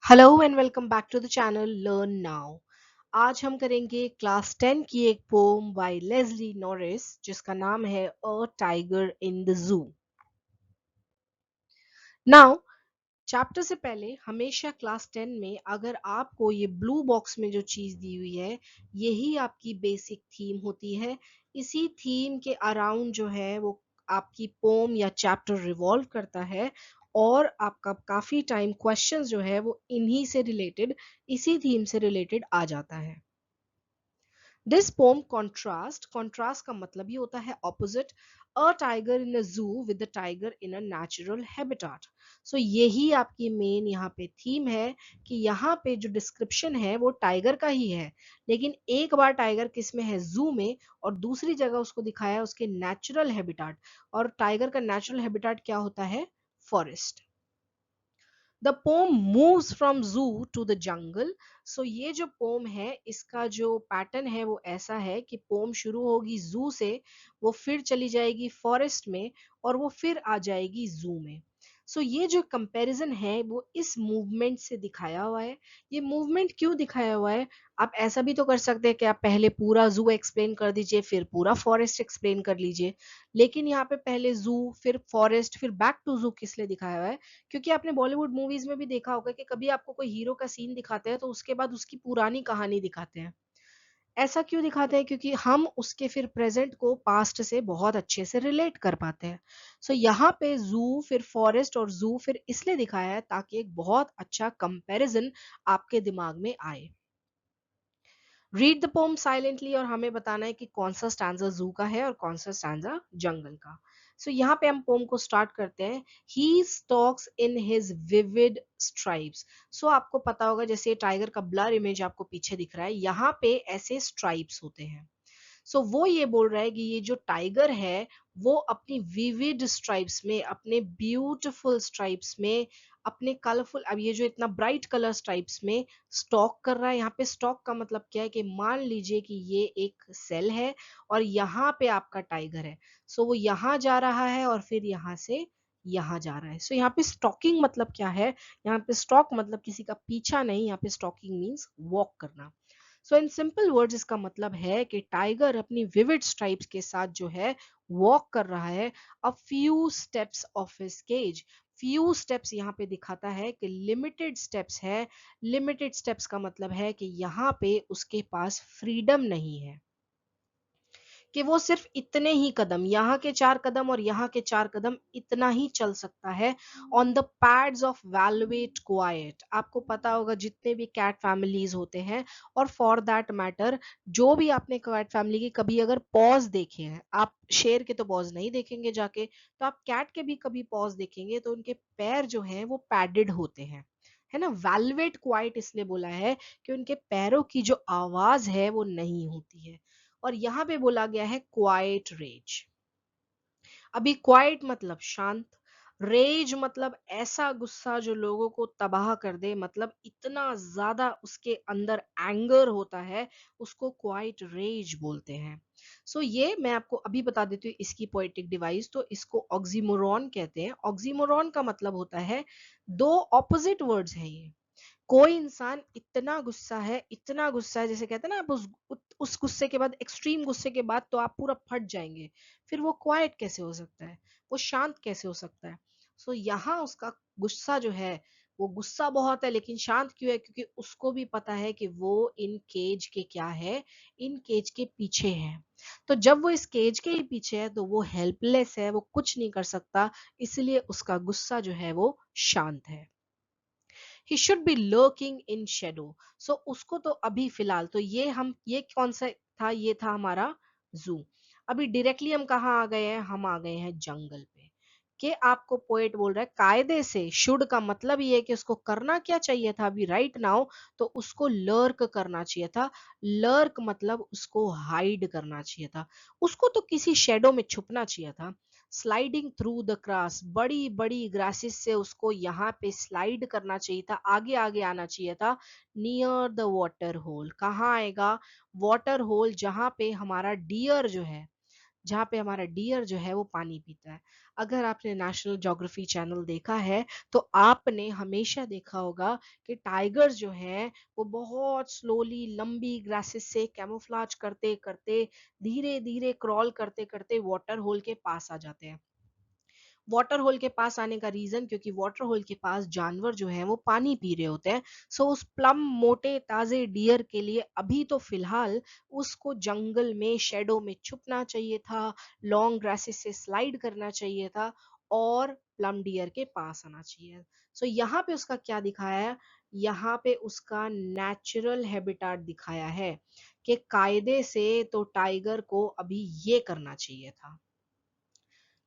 Hello and welcome back to the channel learn now. आज हम करेंगे क्लास 10 की एक पोम बाय लेस्ली नॉरिस जिसका नाम है अ tiger in the zoo. Now chapter से पहले हमेशा क्लास 10 में अगर आपको ये ब्लू बॉक्स में जो चीज दी हुई है यही आपकी बेसिक थीम होती है। इसी थीम के अराउंड जो है वो आपकी पोम या चैप्टर रिवॉल्व करता है और आपका काफी टाइम क्वेश्चंस जो है वो इन्हीं से रिलेटेड इसी थीम से रिलेटेड आ जाता है। दिस पोम कॉन्ट्रास्ट का मतलब ये होता है opposite. A tiger in a zoo with a tiger in a natural habitat. So यही आपकी मेन यहाँ पे थीम है कि यहाँ पे जो डिस्क्रिप्शन है वो टाइगर का ही है, लेकिन एक बार टाइगर किस में है, जू में, और दूसरी जगह उसको दिखाया है उसके नेचुरल हैबिटेट। और टाइगर का नेचुरल हैबिटेट क्या होता है? Forest. The pome moves from जू टू द जंगल। सो ये जो पोम है इसका जो पैटर्न है वो ऐसा है कि पोम शुरू होगी जू से, वो फिर चली जाएगी फॉरेस्ट में, और वो फिर आ जाएगी जू में। सो ये जो कंपैरिजन है वो इस मूवमेंट से दिखाया हुआ है। ये मूवमेंट क्यों दिखाया हुआ है? आप ऐसा भी तो कर सकते हैं कि आप पहले पूरा जू एक्सप्लेन कर दीजिए फिर पूरा फॉरेस्ट एक्सप्लेन कर लीजिए, लेकिन यहाँ पे पहले जू फिर फॉरेस्ट फिर बैक टू जू किस लिए दिखाया हुआ है? क्योंकि आपने बॉलीवुड मूवीज में भी देखा होगा कि कभी आपको कोई हीरो का सीन दिखाते हैं तो उसके बाद उसकी पुरानी कहानी दिखाते हैं। ऐसा क्यों दिखाते हैं? क्योंकि हम उसके फिर प्रेजेंट को पास्ट से बहुत अच्छे से रिलेट कर पाते हैं। सो यहाँ पे जू फिर फॉरेस्ट और जू फिर इसलिए दिखाया है ताकि एक बहुत अच्छा कंपैरिजन आपके दिमाग में आए। रीड द पोम साइलेंटली, और हमें बताना है कि कौन सा स्टैंजा जू का है और कौन सा स्टैंजा जंगल का। सो यहाँ पे हम पोम को स्टार्ट करते हैं। He stalks in his vivid stripes. So आपको पता होगा जैसे टाइगर का ब्लर इमेज आपको पीछे दिख रहा है, यहाँ पे ऐसे स्ट्राइप्स होते हैं। सो वो ये बोल रहा है कि ये जो टाइगर है वो अपनी विविड स्ट्राइप्स में, अपने ब्यूटीफुल स्ट्राइप्स में, अपने कलरफुल, अब ये जो इतना ब्राइट कलर स्ट्राइप्स में स्टॉक कर रहा है। यहाँ पे स्टॉक का मतलब क्या है कि मान लीजिए कि ये एक सेल है और यहाँ पे आपका टाइगर है। सो वो यहाँ जा रहा है और फिर यहाँ से यहाँ जा रहा है। सो यहाँ पे स्टॉकिंग मतलब क्या है? यहाँ पे स्टॉक मतलब किसी का पीछा नहीं, यहाँ पे स्टॉकिंग मीन्स वॉक करना। सो इन सिंपल वर्ड्स इसका मतलब है कि टाइगर अपनी विविड स्ट्राइप्स के साथ जो है वॉक कर रहा है a few steps of his cage. Few steps यहाँ पे दिखाता है कि लिमिटेड स्टेप्स है। लिमिटेड स्टेप्स का मतलब है कि यहाँ पे उसके पास फ्रीडम नहीं है, कि वो सिर्फ इतने ही कदम, यहाँ के 4 कदम और यहाँ के 4 कदम, इतना ही चल सकता है on the pads of velvet quite. आपको पता होगा जितने भी कैट फैमिलीज होते हैं, और फॉर दैट मैटर जो भी आपने कैट फैमिली की कभी अगर पॉज देखे हैं, आप शेर के तो पॉज नहीं देखेंगे जाके, तो आप कैट के भी कभी पॉज देखेंगे तो उनके पैर जो हैं वो पैडेड होते हैं, है ना। वेलवेट क्वाइट इसलिए बोला है कि उनके पैरों की जो आवाज है वो नहीं होती है। और यहाँ पे बोला गया है क्वाइट रेज। अभी क्वाइट मतलब शांत, रेज मतलब ऐसा गुस्सा जो लोगों को तबाह कर दे, मतलब इतना ज्यादा उसके अंदर एंगर होता है, उसको क्वाइट रेज बोलते हैं। सो ये मैं आपको अभी बता देती हूँ इसकी पोएटिक डिवाइस। तो इसको ऑक्सीमोरॉन कहते हैं। ऑक्सीमोरॉन का मतलब होता है दो ऑपोजिट वर्ड्स है ये। कोई इंसान इतना गुस्सा है, इतना गुस्सा है, जैसे कहते हैं ना आप उस गुस्से के बाद, एक्सट्रीम गुस्से के बाद तो आप पूरा फट जाएंगे, फिर वो क्वाइट कैसे हो सकता है, वो शांत कैसे हो सकता है? सो यहाँ उसका गुस्सा जो है वो गुस्सा बहुत है, लेकिन शांत क्यों है? क्योंकि उसको भी पता है कि वो इन केज के क्या है, इन केज के पीछे है। तो जब वो इस केज के ही पीछे है तो वो हेल्पलेस है, वो कुछ नहीं कर सकता, इसलिए उसका गुस्सा जो है वो शांत है। He should be lurking in shadow. So उसको तो अभी फिलहाल तो ये कौन सा था? ये था हमारा जू। अभी डायरेक्टली हम कहाँ आ गए हैं? हम आ गए हैं जंगल पे। कि आपको पोएट बोल रहा है कायदे से, शुड का मतलब ये है कि उसको करना क्या चाहिए था अभी राइट नाउ, तो उसको लर्क करना चाहिए था। लर्क मतलब उसको हाइड करना चाहिए था, उसको तो किसी शेडो में छुपना चाहिए था। स्लाइडिंग थ्रू द ग्रास, बड़ी बड़ी ग्रासेस से उसको यहाँ पे स्लाइड करना चाहिए था, आगे आगे आना चाहिए था। नियर द वाटर होल, कहाँ आएगा? वाटर होल, जहाँ पे हमारा डियर जो है, जहाँ पे हमारा डियर जो है वो पानी पीता है। अगर आपने नेशनल ज्योग्राफी चैनल देखा है तो आपने हमेशा देखा होगा कि टाइगर्स जो हैं वो बहुत स्लोली लंबी ग्रासेस से कैमोफ्लेज करते करते धीरे धीरे क्रॉल करते करते वाटर होल के पास आ जाते हैं। वाटर होल के पास आने का रीजन क्योंकि वाटर होल के पास जानवर जो है वो पानी पी रहे होते हैं। सो उस प्लम मोटे ताजे डियर के लिए अभी तो फिलहाल उसको जंगल में शेडो में छुपना चाहिए था, लॉन्ग ग्रासेस से स्लाइड करना चाहिए था और प्लम डियर के पास आना चाहिए। सो यहाँ पे उसका क्या दिखाया है, यहाँ पे उसका नेचुरल हैबिटेट दिखाया है कि कायदे से तो टाइगर को अभी ये करना चाहिए था,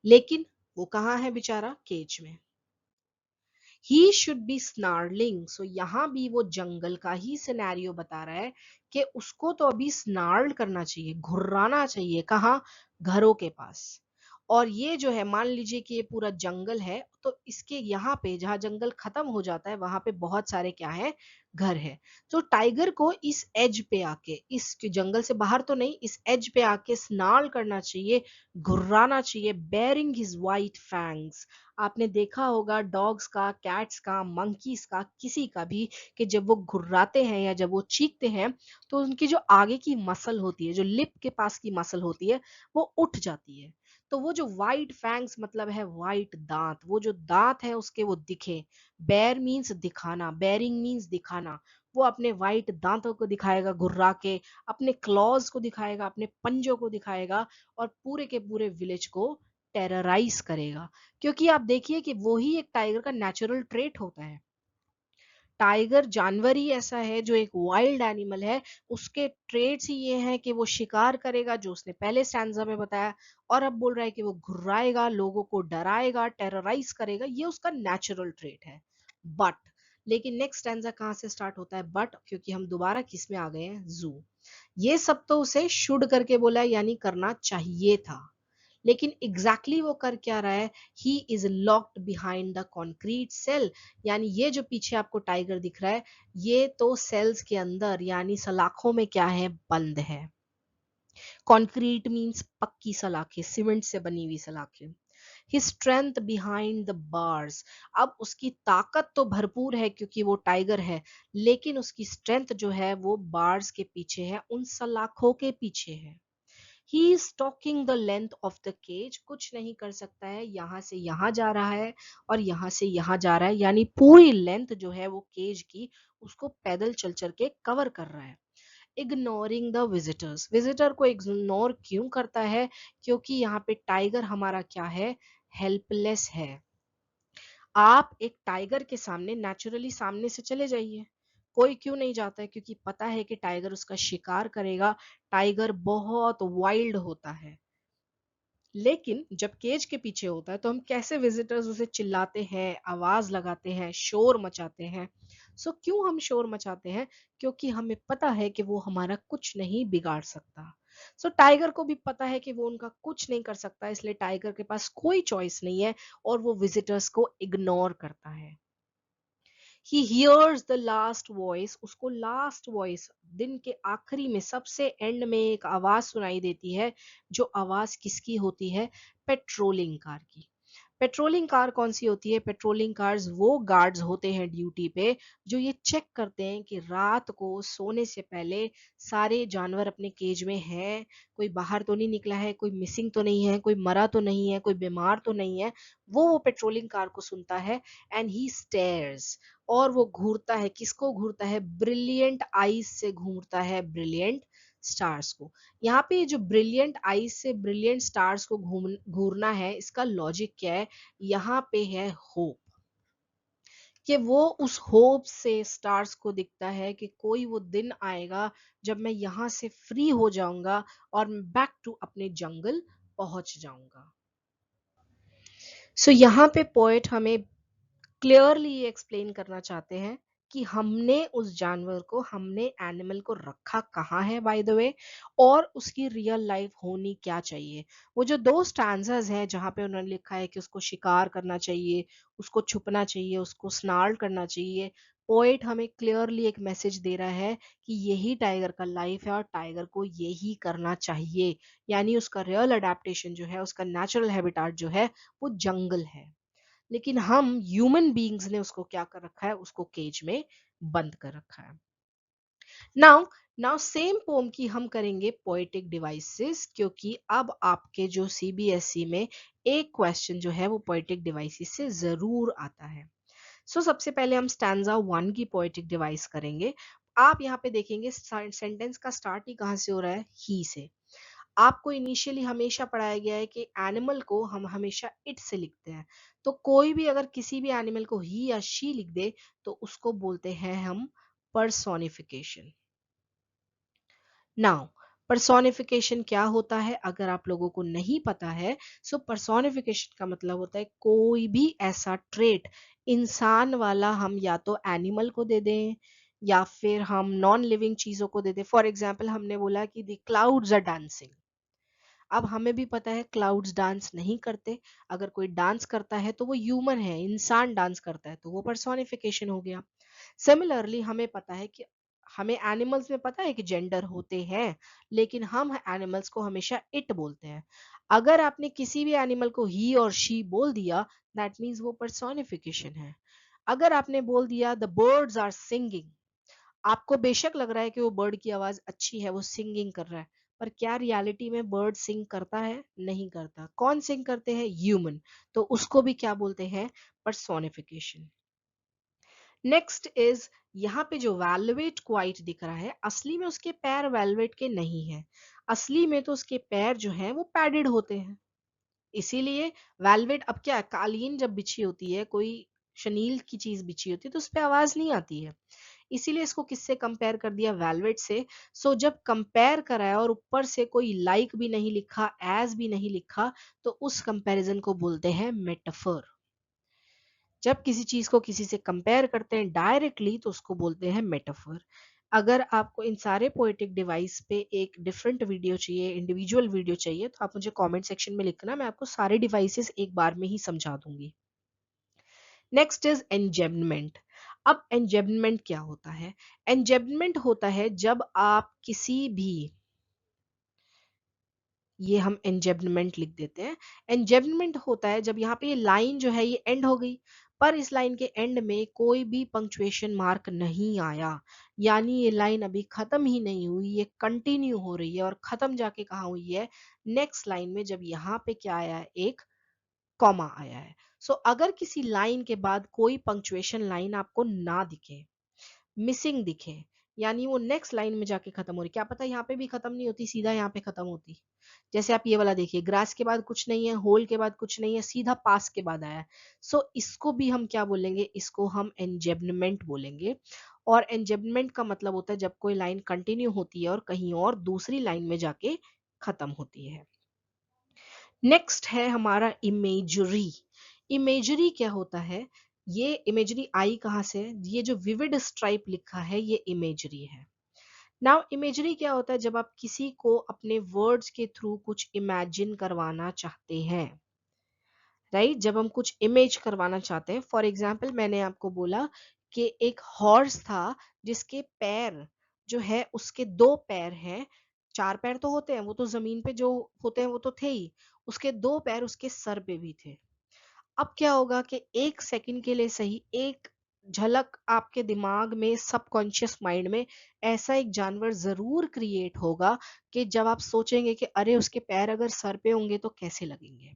लेकिन वो कहाँ है बेचारा, केज में। He should be snarling. So यहाँ भी वो जंगल का ही सिनेरियो बता रहा है कि उसको तो अभी स्नार्ल करना चाहिए, घुर्राना चाहिए, कहाँ, घरों के पास। और ये जो है मान लीजिए कि ये पूरा जंगल है तो इसके यहाँ पे जहाँ जंगल खत्म हो जाता है वहां पे बहुत सारे क्या है, घर है। तो टाइगर को इस एज पे आके, इस जंगल से बाहर तो नहीं, इस एज पे आके स्नार्ल करना चाहिए, घुर्राना चाहिए, बेरिंग हिज वाइट फैंग्स। आपने देखा होगा डॉग्स का, कैट्स का, मंकीज का, किसी का भी, कि जब वो घुर्राते हैं या जब वो चीखते हैं तो उनकी जो आगे की मसल होती है, जो लिप के पास की मसल होती है, वो उठ जाती है। तो वो जो वाइट फैंग्स मतलब है वाइट दांत, वो जो दांत है उसके वो दिखे। बेयर मीन्स दिखाना, बेरिंग मीन्स दिखाना। वो अपने वाइट दांतों को दिखाएगा घुर्रा के, अपने क्लॉज को दिखाएगा, अपने पंजों को दिखाएगा और पूरे के पूरे विलेज को टेरराइज करेगा। क्योंकि आप देखिए कि वो ही एक टाइगर का नेचुरल ट्रेट होता है। टाइगर जानवर ही ऐसा है जो एक वाइल्ड एनिमल है, उसके ट्रेट्स ही ये हैं कि वो शिकार करेगा, जो उसने पहले स्टैंजा में बताया, और अब बोल रहा है कि वो घुर्राएगा, लोगों को डराएगा, टेरराइज करेगा, ये उसका नेचुरल ट्रेट है। बट लेकिन नेक्स्ट स्टैंजा कहाँ से स्टार्ट होता है, बट, क्योंकि हम दोबारा किस में आ गए हैं, जू। ये सब तो उसे शुड करके बोला है, यानी करना चाहिए था, लेकिन एग्जैक्टली वो कर क्या रहा है, he is locked behind the concrete cell. यानी ये जो पीछे आपको टाइगर दिख रहा है, ये तो सेल्स के अंदर यानी सलाखों में क्या है, बंद है। कॉन्क्रीट मीन्स पक्की सलाखें, सीमेंट से बनी हुई सलाखें। His strength behind the bars। अब उसकी ताकत तो भरपूर है क्योंकि वो टाइगर है, लेकिन उसकी स्ट्रेंथ जो है वो बार्स के पीछे है, उन सलाखों के पीछे है। He is talking the length of the cage, कुछ नहीं कर सकता है, यहां से यहां जा रहा है और यहां से यहां जा रहा है, यानी पूरी लेंथ जो है वो केज की उसको पैदल चल चल के कवर कर रहा है। इग्नोरिंग द विजिटर्स, विजिटर को इग्नोर क्यों करता है, क्योंकि यहाँ पे टाइगर हमारा क्या है, हेल्पलेस है। आप एक टाइगर के सामने नेचुरली सामने से चले जाइए, कोई क्यों नहीं जाता है, क्योंकि पता है कि टाइगर उसका शिकार करेगा, टाइगर बहुत वाइल्ड होता है। लेकिन जब केज के पीछे होता है तो हम कैसे विजिटर्स उसे चिल्लाते हैं, आवाज लगाते हैं, शोर मचाते हैं। क्यों हम शोर मचाते हैं, क्योंकि हमें पता है कि वो हमारा कुछ नहीं बिगाड़ सकता। टाइगर को भी पता है कि वो उनका कुछ नहीं कर सकता, इसलिए टाइगर के पास कोई चॉइस नहीं है और वो विजिटर्स को इग्नोर करता है। He hears the last voice, उसको लास्ट वॉइस, दिन के आखिरी में सबसे एंड में एक आवाज सुनाई देती है, जो आवाज किसकी होती है, पेट्रोलिंग कार की। पेट्रोलिंग कार कौन सी होती है, पेट्रोलिंग कार्स वो गार्ड्स होते हैं ड्यूटी पे जो ये चेक करते हैं कि रात को सोने से पहले सारे जानवर अपने केज में हैं, कोई बाहर तो नहीं निकला है, कोई मिसिंग तो नहीं है, कोई मरा तो नहीं है, कोई बीमार तो नहीं है। वो पेट्रोलिंग कार को सुनता है एंड ही स्टेयर्स, और वो घूरता है, किसको घूरता है, ब्रिलियंट आईज से घूरता है ब्रिलियंट स्टार्स को। यहाँ पे जो ब्रिलियंट आईज से ब्रिलियंट स्टार्स को घूरना है, इसका लॉजिक क्या है, यहाँ पे है होप, कि वो उस होप से स्टार्स को दिखता है कि कोई वो दिन आएगा जब मैं यहाँ से फ्री हो जाऊंगा और बैक टू अपने जंगल पहुंच जाऊंगा। यहाँ पे पोएट हमें क्लियरली ये एक्सप्लेन करना चाहते हैं कि हमने उस जानवर को, हमने एनिमल को रखा कहाँ है बाय द वे, और उसकी रियल लाइफ होनी क्या चाहिए। वो जो दो स्टैंजास हैं जहाँ पे उन्होंने लिखा है कि उसको शिकार करना चाहिए, उसको छुपना चाहिए, उसको स्नार्ल करना चाहिए, पोएट हमें क्लियरली एक मैसेज दे रहा है कि यही टाइगर का लाइफ है और टाइगर को यही करना चाहिए, यानी उसका रियल अडेप्टेशन जो है, उसका नेचुरल हैबिटेट जो है वो जंगल है। लेकिन हम ह्यूमन बीइंग्स ने उसको क्या कर रखा है, उसको केज में बंद कर रखा है। नाउ नाउ सेम पोम की हम करेंगे पोएटिक डिवाइसेस, क्योंकि अब आपके जो सीबीएसई में एक क्वेश्चन जो है वो पोएटिक डिवाइसेस से जरूर आता है। सबसे पहले हम स्टैंजा 1 की पोएटिक डिवाइस करेंगे। आप यहाँ पे देखेंगे सेंटेंस का स्टार्ट ही कहाँ से हो रहा है, ही से। आपको इनिशियली हमेशा पढ़ाया गया है कि एनिमल को हम हमेशा इट से लिखते हैं, तो कोई भी अगर किसी भी एनिमल को ही या शी लिख दे तो उसको बोलते हैं हम पर्सोनिफिकेशन। नाउ पर्सोनिफिकेशन क्या होता है, अगर आप लोगों को नहीं पता है, पर्सोनिफिकेशन का मतलब होता है कोई भी ऐसा ट्रेट इंसान वाला हम या तो एनिमल को दे दें या फिर हम नॉन लिविंग चीजों को दे दें। फॉर एग्जाम्पल हमने बोला कि द क्लाउड्स आर डांसिंग। अब हमें भी पता है क्लाउड्स डांस नहीं करते, अगर कोई डांस करता है तो वो ह्यूमन है, इंसान डांस करता है तो वो पर्सोनिफिकेशन हो गया। सिमिलरली हमें पता है कि हमें एनिमल्स में पता है कि जेंडर होते हैं, लेकिन हम एनिमल्स को हमेशा इट बोलते हैं। अगर आपने किसी भी एनिमल को ही और शी बोल दिया, दैट मीन्स वो पर्सोनिफिकेशन है। अगर आपने बोल दिया द बर्ड्स आर सिंगिंग, आपको बेशक लग रहा है कि वो बर्ड की आवाज अच्छी है, वो सिंगिंग कर रहा है, पर क्या रियलिटी में बर्ड सिंग करता है? नहीं करता। कौन सिंग करते हैं? ह्यूमन। तो उसको भी क्या बोलते हैं? पर्सोनिफिकेशन। नेक्स्ट इज, यहाँ पे जो वेलवेट क्वाइट दिख रहा है, असली में उसके पैर वेलवेट के नहीं है, असली में तो उसके पैर जो हैं वो पैडेड होते हैं। इसीलिए वेलवेट, अब क्या है, कालीन जब बिछी होती है, कोई शनील की चीज बिछी होती है तो उस पर आवाज नहीं आती है। इसीलिए इसको किससे कंपेयर कर दिया? वेलवेट से। जब कंपेयर कराया और ऊपर से कोई लाइक भी नहीं लिखा, एज भी नहीं लिखा, तो उस कंपैरिजन को बोलते हैं मेटाफर। जब किसी चीज को किसी से कंपेयर करते हैं डायरेक्टली तो उसको बोलते हैं मेटाफर। अगर आपको इन सारे पोएटिक डिवाइस पे एक डिफरेंट वीडियो चाहिए, इंडिविजुअल वीडियो चाहिए, तो आप मुझे कमेंट सेक्शन में लिखना, मैं आपको सारे डिवाइसेस एक बार में ही समझा दूंगी। Next is enjambment. अब एंजेबमेंट क्या होता है? एंजेबमेंट होता है जब आप किसी भी, ये हम एंजेबमेंट लिख देते हैं। एंजेबमेंट होता है जब यहाँ पे ये लाइन जो है ये एंड हो गई, पर इस लाइन के एंड में कोई भी पंक्चुएशन मार्क नहीं आया, यानी ये लाइन अभी खत्म ही नहीं हुई, ये कंटिन्यू हो रही है और खत्म जाके कहाँ हुई है? नेक्स्ट लाइन में, जब यहाँ पे क्या आया है? एक कॉमा आया है। अगर किसी लाइन के बाद कोई पंक्चुएशन लाइन आपको ना दिखे, मिसिंग दिखे, यानी वो नेक्स्ट लाइन में जाके खत्म हो रही, क्या पता यहाँ पे भी खत्म नहीं होती, सीधा यहाँ पे खत्म होती। जैसे आप ये वाला देखिए, ग्रास के बाद कुछ नहीं है, होल के बाद कुछ नहीं है, सीधा पास के बाद आया है। इसको भी हम क्या बोलेंगे? इसको हम एंजेबमेंट बोलेंगे। और एंजेबमेंट का मतलब होता है जब कोई लाइन कंटिन्यू होती है और कहीं और दूसरी लाइन में जाके खत्म होती है। नेक्स्ट है हमारा इमेजरी। इमेजरी क्या होता है? ये इमेजरी आई कहाँ से? ये जो विविड स्ट्राइप लिखा है ये इमेजरी है। नाउ इमेजरी क्या होता है? जब आप किसी को अपने वर्ड्स के थ्रू कुछ इमेजिन करवाना चाहते हैं, राइट? जब हम कुछ इमेज करवाना चाहते हैं, फॉर एग्जाम्पल मैंने आपको बोला कि एक हॉर्स था जिसके पैर जो है, उसके दो पैर हैं, चार पैर तो होते हैं, वो तो जमीन पे जो होते हैं वो तो थे ही, उसके दो पैर उसके सर पे भी थे। अब क्या होगा कि एक सेकंड के लिए सही, एक झलक आपके दिमाग में, सबकॉन्शियस माइंड में ऐसा एक जानवर जरूर क्रिएट होगा कि जब आप सोचेंगे कि अरे उसके पैर अगर सर पे होंगे तो कैसे लगेंगे।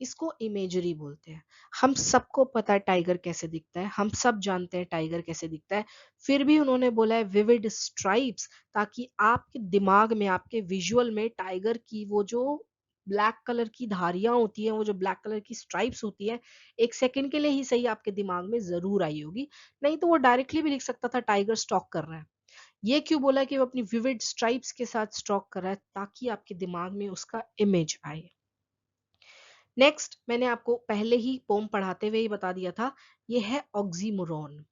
इसको इमेजरी बोलते हैं। हम सबको पता है टाइगर कैसे दिखता है, हम सब जानते हैं टाइगर कैसे दिखता है, फिर भी उन्होंने बोला है विविड स्ट्राइप्स, ताकि आपके दिमाग में, आपके विजुअल में टाइगर की वो जो ब्लैक कलर की धारियां होती हैं, वो जो ब्लैक कलर की स्ट्राइप्स होती है, एक सेकंड के लिए ही सही आपके दिमाग में जरूर आई होगी। नहीं तो वो डायरेक्टली भी लिख सकता था टाइगर स्टॉक कर रहा है। ये क्यों बोला कि वो अपनी विविड स्ट्राइप्स के साथ स्टॉक कर रहा है? ताकि आपके दिमाग में उसका इमेज आए। नेक्स्ट, मैंने आपको पहले ही पोम पढ़ाते हुए ही बता दिया था, ये है ऑक्सीमोरॉन।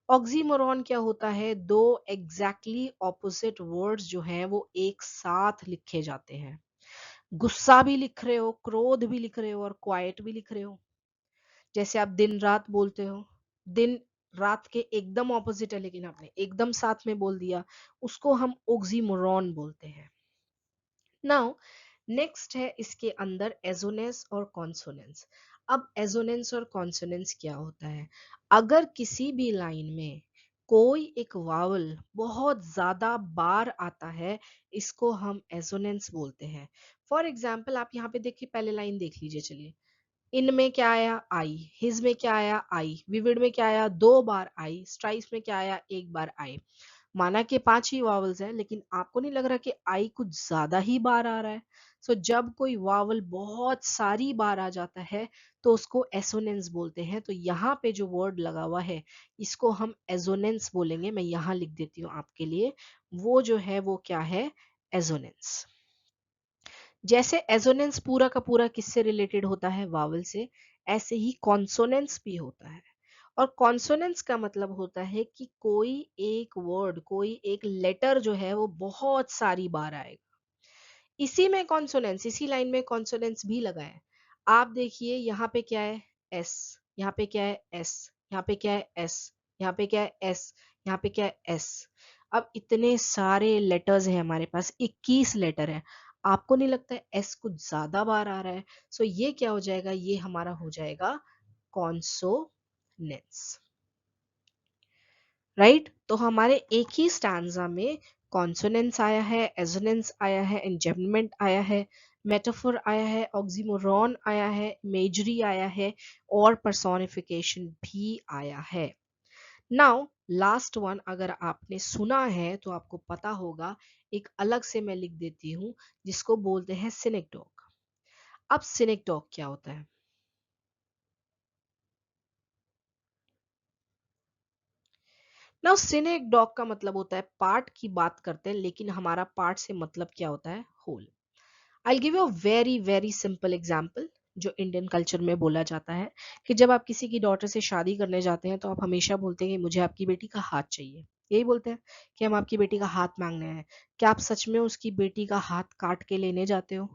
ऑक्सीमोरॉन क्या होता है? दो एग्जैक्टली ऑपोजिट वर्ड्स जो हैं वो एक साथ लिखे जाते हैं। गुस्सा भी लिख रहे हो, क्रोध भी लिख रहे हो और क्वाइट भी लिख रहे हो। जैसे आप दिन रात बोलते हो, दिन रात के एकदम ऑपोजिट है लेकिन आपने एकदम साथ में बोल दिया, उसको हम ऑक्सीमोरॉन बोलते हैं। नाउ नेक्स्ट है इसके अंदर एजोनेंस और कॉन्सोनेंस। अब एजोनेंस और कॉन्सोनेंस क्या होता है? अगर किसी भी लाइन में कोई एक वावल बहुत ज्यादा बार आता है, इसको हम एजोनेंस बोलते हैं। फॉर एग्जाम्पल आप यहाँ पे देखिए, पहले लाइन देख लीजिए, चलिए। इन में क्या आया? आई। हिज में क्या आया? आई। विविड में क्या आया? 2 बार आई। स्ट्राइप्स में क्या आया? 1 बार आई। माना कि 5 ही वावल्स हैं, लेकिन आपको नहीं लग रहा कि आई कुछ ज्यादा ही बार आ रहा है? सो जब कोई वावल बहुत सारी बार आ जाता है तो उसको एसोनेंस बोलते हैं। तो यहाँ पे जो वर्ड लगा हुआ है इसको हम एसोनेंस बोलेंगे। मैं यहाँ लिख देती हूँ आपके लिए, वो जो है वो क्या है? एसोनेंस। जैसे एसोनेंस पूरा का पूरा किससे रिलेटेड होता है? वावल से। ऐसे ही कॉन्सोनेंस भी होता है। और कॉन्सोनेंस का मतलब होता है कि कोई एक वर्ड, कोई एक लेटर जो है वो बहुत सारी बार आएगा। इसी में कॉन्सोनेंस, इसी लाइन में कॉन्सोनेंस भी लगा है। आप देखिए यहाँ पे क्या है? एस। यहाँ पे क्या है? एस। यहाँ पे क्या है? एस। यहाँ पे क्या है? एस। यहाँ पे क्या है? एस। अब इतने सारे लेटर्स हैं हमारे पास, 21 लेटर है। आपको नहीं लगता है एस कुछ ज्यादा बार आ रहा है? सो ये क्या हो जाएगा? ये हमारा हो जाएगा कॉन्सोनेंस। राइट? तो हमारे एक ही स्टैंजा में कॉन्सोनेंस आया है, एजोनेंस आया है, एंजेबमेंट आया है, मेटाफोर आया है, ऑक्सीमोरॉन आया है, इमेजरी आया है, और पर्सोनिफिकेशन भी आया है। नाउ लास्ट वन अगर आपने सुना है तो आपको पता होगा, एक अलग से मैं लिख देती हूँ, जिसको बोलते हैं सिनेक्डोक। अब सिनेक्डोक क्या होता है? नाउ सिनेक्डोक का मतलब होता है, पार्ट की बात करते हैं लेकिन हमारा पार्ट से मतलब क्या होता है? Whole. I'll give you a very very simple example जो इंडियन कल्चर में बोला जाता है कि जब आप किसी की डॉटर से शादी करने जाते हैं तो आप हमेशा बोलते हैं कि मुझे आपकी बेटी का हाथ चाहिए। यही बोलते हैं कि हम आपकी बेटी का हाथ मांगने आए हैं। क्या आप सच में उसकी बेटी का हाथ काट के लेने जाते हो?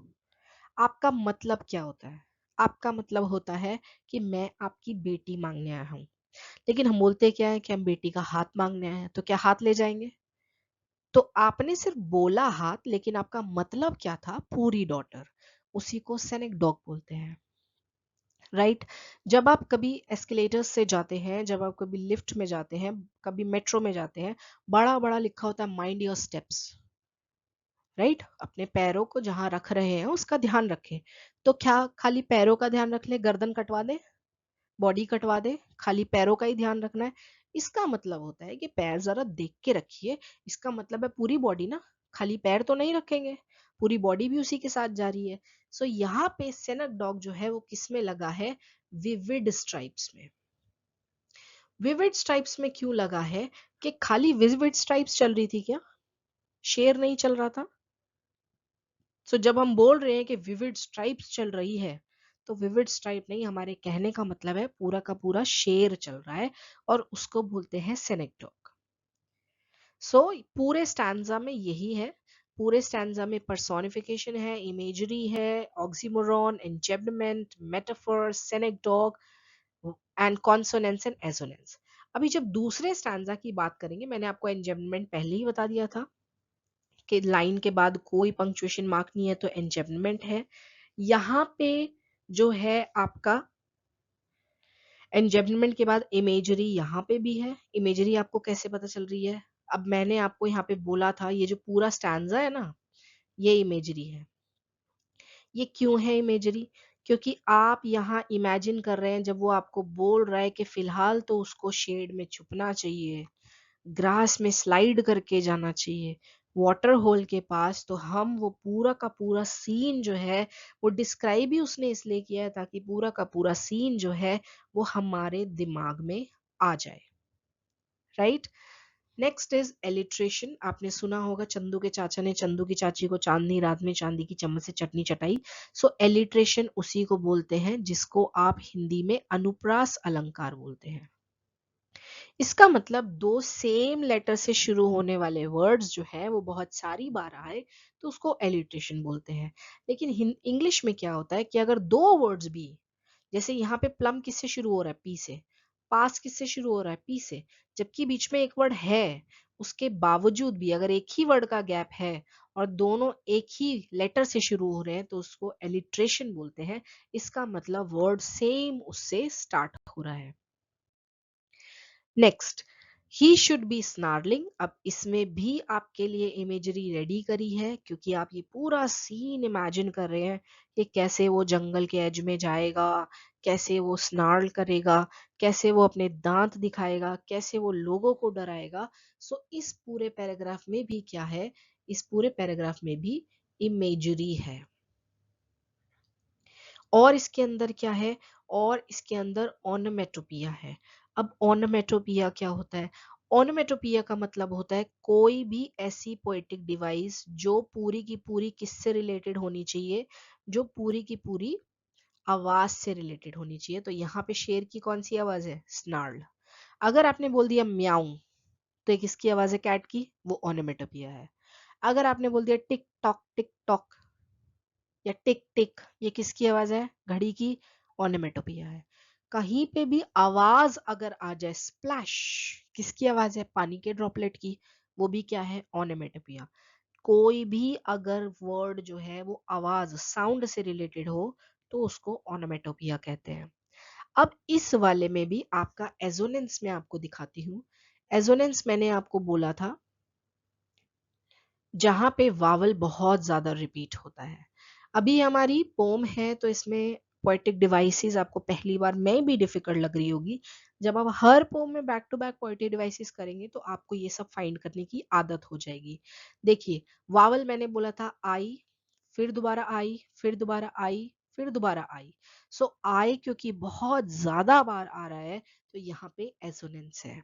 आपका मतलब क्या होता है? आपका मतलब होता है कि मैं आपकी बेटी मांगने आया हूँ। लेकिन हम बोलते क्या है कि हम बेटी का हाथ मांगने आए हैं, तो क्या हाथ ले जाएंगे? तो आपने सिर्फ बोला हाथ, लेकिन आपका मतलब क्या था? पूरी डॉटर। उसी को सेनेक डॉग बोलते हैं। राइट? जब आप कभी एस्केलेटर्स से जाते हैं, जब आप कभी लिफ्ट में जाते हैं, कभी मेट्रो में जाते हैं, बड़ा बड़ा लिखा होता है माइंड योर स्टेप्स। राइट? अपने पैरों को जहां रख रहे हैं उसका ध्यान रखें। तो क्या खाली पैरों का ध्यान रख ले, गर्दन कटवा दे, बॉडी कटवा दे, खाली पैरों का ही ध्यान रखना है? इसका मतलब होता है कि पैर जरा देख के रखिए। इसका मतलब है पूरी बॉडी ना, खाली पैर तो नहीं रखेंगे, पूरी बॉडी भी उसी के साथ जा रही है। सो यहाँ पे सेनक डॉग जो है वो किस में लगा है? विविड स्ट्राइप्स में। विविड स्ट्राइप्स में क्यों लगा है? कि खाली विविड स्ट्राइप्स चल रही थी क्या? शेर नहीं चल रहा था? सो जब हम बोल रहे हैं कि विविड स्ट्राइप्स चल रही है, तो विविड स्ट्राइप नहीं, हमारे कहने का मतलब है पूरा का पूरा शेर चल रहा है, और उसको बोलते हैं सेनेक्डोक। सो पूरे स्टैंजा में यही है। पूरे स्टैंजा में पर्सोनिफिकेशन है, इमेजरी है, oxymoron, enjambment, metaphor, synecdoche and consonance and assonance. अभी जब दूसरे स्टैंजा की बात करेंगे, मैंने आपको एंजेबमेंट पहले ही बता दिया था कि लाइन के बाद कोई पंक्चुएशन मार्क नहीं है तो एंजेबमेंट है। यहाँ पे जो है आपका एंजेबमेंट के बाद इमेजरी, यहाँ पे भी है। इमेजरी आपको कैसे पता चल रही है? अब मैंने आपको यहाँ पे बोला था ये जो पूरा स्टैंजा है ना, ये इमेजरी है। ये क्यों है इमेजरी? क्योंकि आप यहाँ इमेजिन कर रहे हैं, जब वो आपको बोल रहा है कि फिलहाल तो उसको शेड में छुपना चाहिए, ग्रास में स्लाइड करके जाना चाहिए, वाटर होल के पास, तो हम वो पूरा का पूरा सीन जो है वो डिस्क्राइब ही उसने इसलिए किया है ताकि पूरा का पूरा सीन जो है वो हमारे दिमाग में आ जाए। राइट? Next is alliteration. आपने सुना होगा, चंदू के चाचा ने चंदू की चाची को चांदनी रात में चांदी की चम्मच से चटनी चटाई। सो एलिट्रेशन उसी को बोलते हैं जिसको आप हिंदी में अनुप्रास अलंकार बोलते हैं। इसका मतलब दो सेम लेटर से शुरू होने वाले वर्ड्स जो है वो बहुत सारी बार आए तो उसको एलिट्रेशन बोलते हैं। लेकिन इंग्लिश में क्या होता है कि अगर दो वर्ड्स भी, जैसे यहाँ पे प्लम किससे शुरू हो रहा है? पी से, पास किससे शुरू हो रहा है? पी से। जबकि बीच में एक वर्ड है, उसके बावजूद भी अगर एक ही वर्ड का गैप है और दोनों एक ही लेटर से शुरू हो रहे हैं तो उसको एलिट्रेशन बोलते हैं। इसका मतलब वर्ड सेम उससे स्टार्ट हो रहा है। Next, he should be snarling. अब इसमें भी आपके लिए इमेजरी रेडी करी है, क्योंकि आप ये पूरा सीन इमेजिन कर रहे हैं कि कैसे वो जंगल के एज में जाएगा, कैसे वो स्नार्ल करेगा, कैसे वो अपने दांत दिखाएगा, कैसे वो लोगों को डराएगा। सो इस पूरे पैराग्राफ में भी क्या है, इस पूरे पैराग्राफ में भी इमेजरी है। और इसके अंदर क्या है, और इसके अंदर ओनोमेटोपिया है। अब ओनोमेटोपिया क्या होता है? ओनोमेटोपिया का मतलब होता है कोई भी ऐसी पोएटिक डिवाइस जो पूरी की पूरी किससे रिलेटेड होनी चाहिए, जो पूरी की पूरी आवाज से रिलेटेड होनी चाहिए। तो यहाँ पे शेर की कौन सी आवाज है? स्नार्ल। अगर आपने बोल दिया म्याऊं, तो ये किसकी आवाज है? कैट की, वो ओनोमेटोपिया है। अगर आपने बोल दिया टिक टॉक या टिक टिक, ये किसकी आवाज है? घड़ी की, ओनोमेटोपिया है। कहीं पे भी आवाज अगर आ जाए, स्प्लैश, किसकी आवाज है? पानी के ड्रॉपलेट की, वो भी क्या है? ओनोमेटोपिया। कोई भी अगर वर्ड जो है वो आवाज साउंड से रिलेटेड हो तो उसको ओनोमेटोपिया कहते हैं। अब इस वाले में भी आपका एजोनेंस मैं आपको दिखाती हूँ। एजोनेंस मैंने आपको बोला था जहां पे वावल बहुत ज्यादा रिपीट होता है। अभी हमारी पोम है तो इसमें पोएटिक डिवाइसेस आपको पहली बार में भी डिफिकल्ट लग रही होगी। जब आप हर पोम में back to back poetic devices करेंगे तो आपको ये सब फाइंड करने की आदत हो जाएगी। देखिए, वावल मैंने बोला था आई, फिर दोबारा आई, फिर दोबारा आई, फिर दोबारा आई। सो आई क्योंकि बहुत ज्यादा बार आ रहा है तो यहाँ पे एसोनेंस है।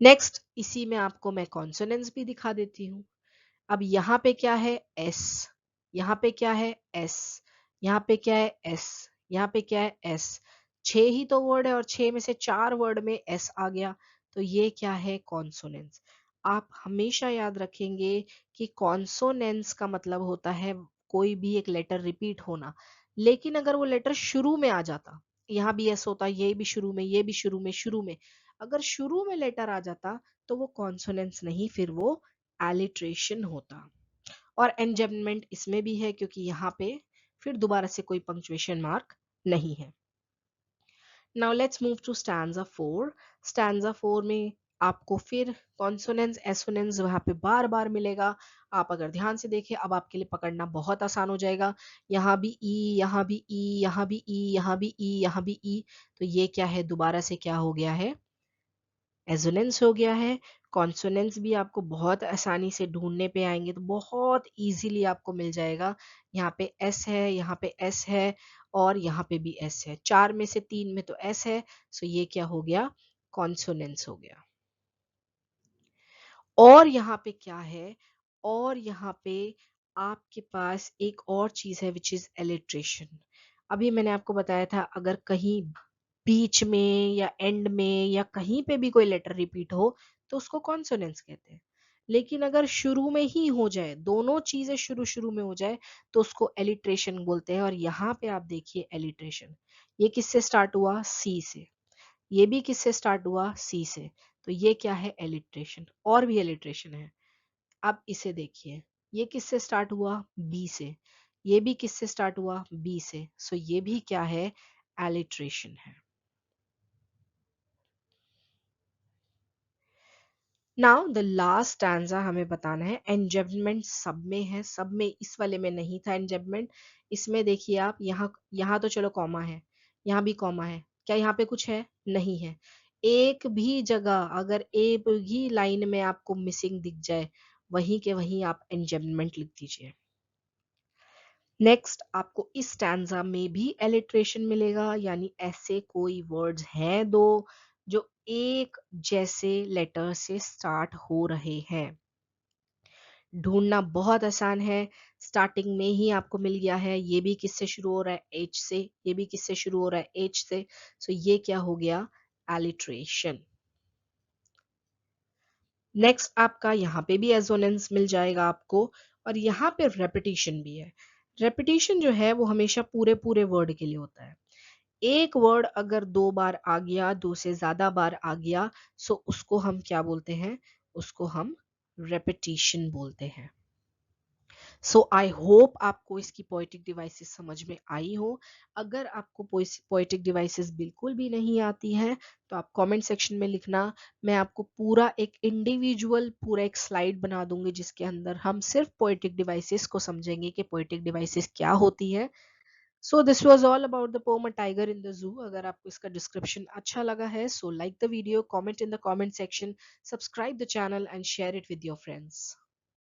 नेक्स्ट, इसी में आपको मैं कॉन्सोनेंट्स भी दिखा देती हूँ। अब यहाँ पे क्या है? एस। यहाँ पे क्या है? एस। यहाँ पे क्या है? एस। यहाँ पे क्या है? एस। 6 ही तो वर्ड है और 6 में से 4 वर्ड में एस आ गया, तो ये क्या है? कॉन्सोनेंट्स। आप हमेशा याद रखेंगे कि कॉन्सोनेंट्स का मतलब होता है कोई भी एक लेटर रिपीट होना। लेकिन अगर वो लेटर शुरू में आ जाता, यहाँ भी एस होता, ये भी शुरू में, ये भी शुरू में अगर शुरू में लेटर आ जाता तो वो कॉन्सोनेंट्स नहीं, फिर वो एलिट्रेशन होता। और एंजम्बमेंट इसमें भी है क्योंकि यहाँ पे फिर दोबारा से कोई पंक्चुएशन मार्क नहीं है। Now let's move to stanza 4। Stanza 4 में आपको फिर कॉन्सोनेंट्स एसोनेंट्स वहां पे बार बार मिलेगा। आप अगर ध्यान से देखें, अब आपके लिए पकड़ना बहुत आसान हो जाएगा। यहाँ भी ई, यहाँ भी ई, यहाँ भी ई, यहाँ भी ई, यहाँ भी ई, तो ये क्या है? दोबारा से क्या हो गया है? एजोनेंस हो गया है। कॉन्सोनेंट्स भी आपको बहुत आसानी से ढूंढने पे आएंगे तो बहुत इजीली आपको मिल जाएगा। यहाँ पे एस है, यहाँ पे एस है और यहाँ पे भी एस है। 4 में से 3 में तो एस है, सो ये क्या हो गया? कॉन्सोनेंट्स हो गया। और यहाँ पे क्या है? और यहाँ पे आपके पास एक और चीज है विच इज एलिट्रेशन। अभी मैंने आपको बताया था अगर कहीं बीच में या एंड में या कहीं पे भी कोई लेटर रिपीट हो तो उसको कॉन्सोनेंट्स कहते हैं। लेकिन अगर शुरू में ही हो जाए, दोनों चीजें शुरू शुरू में हो जाए तो उसको एलिट्रेशन बोलते हैं। और यहाँ पे आप देखिए एलिट्रेशन, ये किससे स्टार्ट हुआ? सी से। ये भी किससे स्टार्ट हुआ? सी से। तो ये क्या है? एलिट्रेशन। और भी एलिट्रेशन है। अब इसे देखिए, ये किससे स्टार्ट हुआ? बी से। ये भी किससे स्टार्ट हुआ? बी से। सो ये भी क्या है? एलिट्रेशन है। नाउ द लास्ट स्टैंजा हमें बताना है। एंजम्बमेंट सब में है, सब में, इस वाले में नहीं था एंजम्बमेंट। इसमें देखिए आप, यहाँ यहाँ तो चलो कॉमा है, यहाँ भी कॉमा है, क्या यहाँ पे कुछ है? नहीं है। एक भी जगह अगर एक भी लाइन में आपको मिसिंग दिख जाए, वहीं के वहीं आप एंजम्बमेंट लिख दीजिए। नेक्स्ट, आपको इस स्टैंजा में भी एलिट्रेशन मिलेगा, यानी ऐसे कोई वर्ड्स हैं दो जो एक जैसे लेटर से स्टार्ट हो रहे हैं। ढूंढना बहुत आसान है, स्टार्टिंग में ही आपको मिल गया है। ये भी किससे शुरू हो रहा है? एच से। ये भी किससे शुरू हो रहा है? एच से। सो ये क्या हो गया? एलिट्रेशन। नेक्स्ट, आपका यहाँ पे भी एजोनेंस मिल जाएगा आपको, और यहाँ पे रेपिटेशन भी है। रेपिटेशन जो है वो हमेशा पूरे पूरे वर्ड के लिए होता है। एक वर्ड अगर 2 बार आ गया, 2 से ज़्यादा बार आ गया, सो उसको हम क्या बोलते हैं? उसको हम रेपिटिशन बोलते हैं। सो आई होप आपको इसकी पोएटिक डिवाइसेस समझ में आई हो। अगर आपको पोएटिक डिवाइसेस बिल्कुल भी नहीं आती है तो आप कमेंट सेक्शन में लिखना। मैं आपको पूरा एक इंडिविजुअल पूरा एक स्लाइड बना दूंगी जिसके अंदर हम सिर्फ पोएटिक डिवाइसेस को समझेंगे कि पोएटिक डिवाइसेस क्या होती है। So this was all about the pome a tiger in the zoo. अगर आपको इसका डिस्क्रिप्शन अच्छा लगा है so like the video, comment in the comment section, subscribe the channel and share it with your friends.